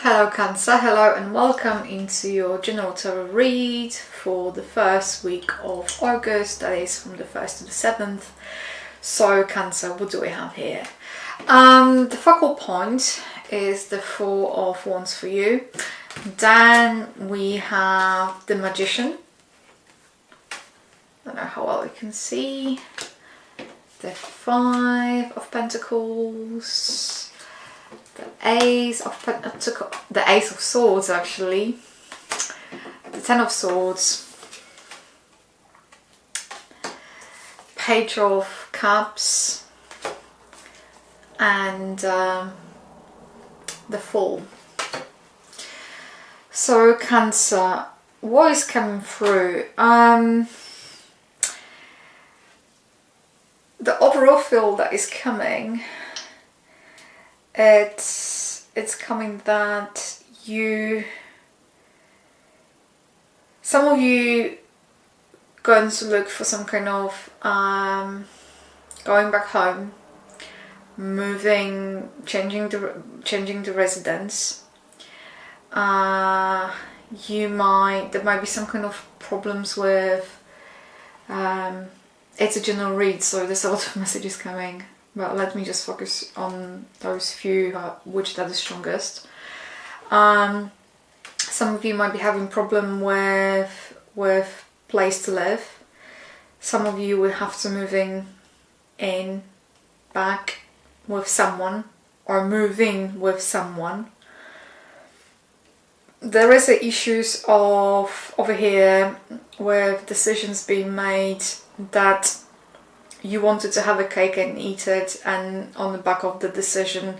Hello Cancer, hello and welcome into your general tarot read for the first week of August, that is from the 1st to the 7th. So Cancer, what do we have here? The focal point is the Four of Wands for you. Then we have the Magician. I don't know how well you can see. The Five of Pentacles. The Ace of Swords, actually. The Ten of Swords. Page of Cups. And the Fool. So Cancer, what is coming through? The overall feel that is coming, it's coming that some of you going to look for some kind of going back home, moving, changing the residence. There might be some kind of problems with it's a general read, so there's a lot of messages coming, but let me just focus on those few which that is strongest. Some of you might be having problem with place to live. Some of you will have to moving in back with someone or moving with someone. There is issues of over here with decisions being made that you wanted to have a cake and eat it, and on the back of the decision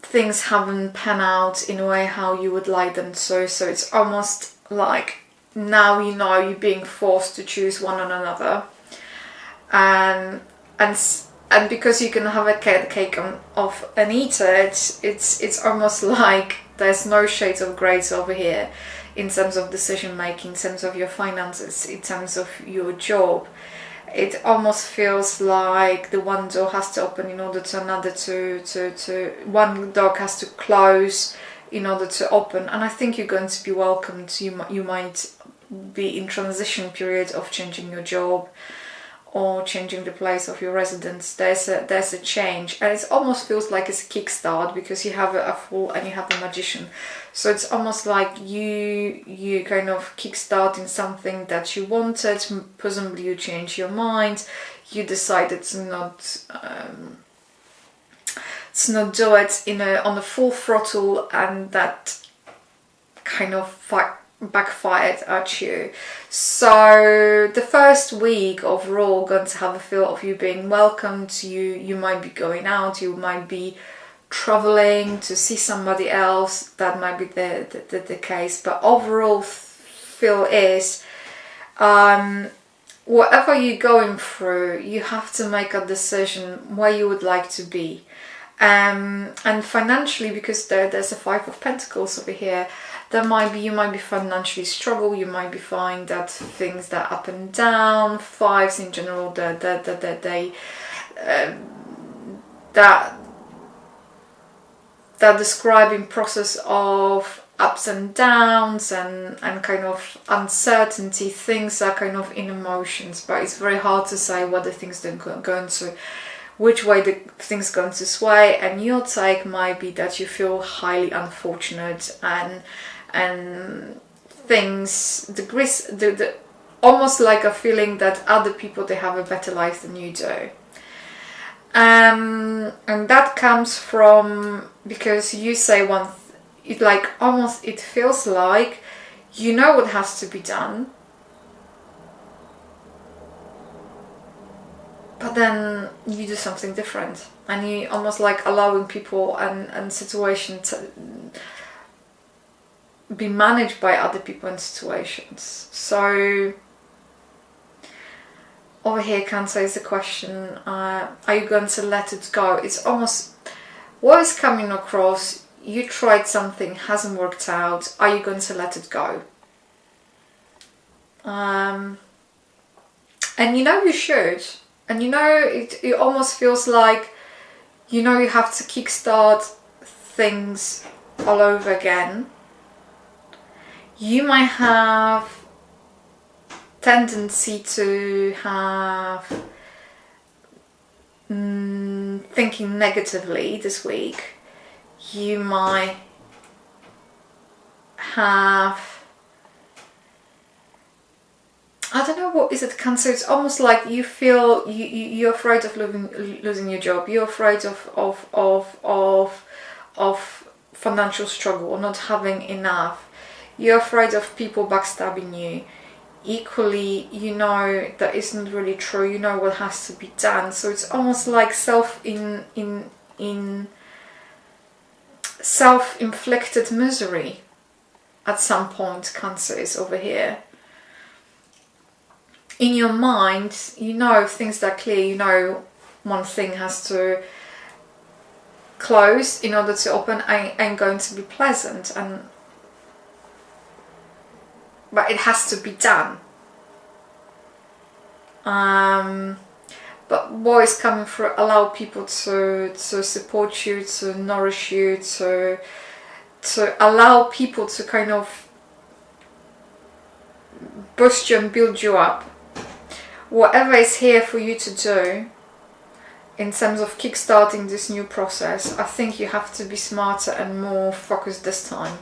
things haven't panned out in a way how you would like them to. So it's almost like now you're being forced to choose one or another, and because you can have a cake and eat it, it's almost like there's no shades of grey over here in terms of decision making, in terms of your finances, in terms of your job. It almost feels like the one door has to open in order to another to one door has to close in order to open. And I think you're going to be welcomed. You might be in transition period of changing your job or changing the place of your residence. There's a change, and it almost feels like it's a kickstart because you have a Fool and you have a Magician. So it's almost like you kind of kickstarting something that you wanted. Presumably you changed your mind. You decided to not do it on a full throttle, and that kind of backfired at you. So the first week overall going to have a feel of you being welcomed. You might be going out, you might be traveling to see somebody else. That might be the case, but overall feel is whatever you're going through, you have to make a decision where you would like to be. And financially, because there's a Five of Pentacles over here, you might be financially struggle. You might be finding that things that up and down. Fives in general, that describing process of ups and downs and kind of uncertainty. Things are kind of in emotions, but it's very hard to say what the things are going to, which way the things going to sway. And your take might be that you feel highly unfortunate and things, the almost like a feeling that other people, they have a better life than you do. And that comes from, because you say it feels like you know what has to be done, but then you do something different, and you almost like allowing people and situations to be managed by other people and situations. So over here, Cancer, is the question, are you going to let it go? It's almost what is coming across. You tried something, hasn't worked out. Are you going to let it go? And you should. And it almost feels like you have to kickstart things all over again. You might have tendency to have thinking negatively this week. You might have, I don't know, what is it, Cancer? It's almost like you feel you're afraid of losing your job. You're afraid of financial struggle or not having enough. You're afraid of people backstabbing you. Equally, you know that isn't really true. You know what has to be done. So it's almost like self-inflicted misery at some point. Cancer is over here. In your mind, you know things that are clear. You know one thing has to close in order to open ain't going to be pleasant, but it has to be done. But what is coming through, allow people to support you, to nourish you, to allow people to kind of boost you and build you up. Whatever is here for you to do in terms of kickstarting this new process, I think you have to be smarter and more focused this time.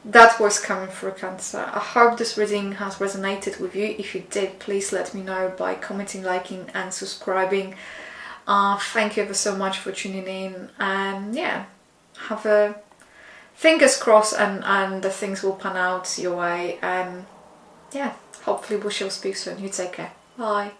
That was coming through, Cancer. I hope this reading has resonated with you. If you did, please let me know by commenting, liking and subscribing. Thank you ever so much for tuning in, and yeah, have a fingers crossed and the things will pan out your way, and yeah, hopefully we shall speak soon. You take care. Bye.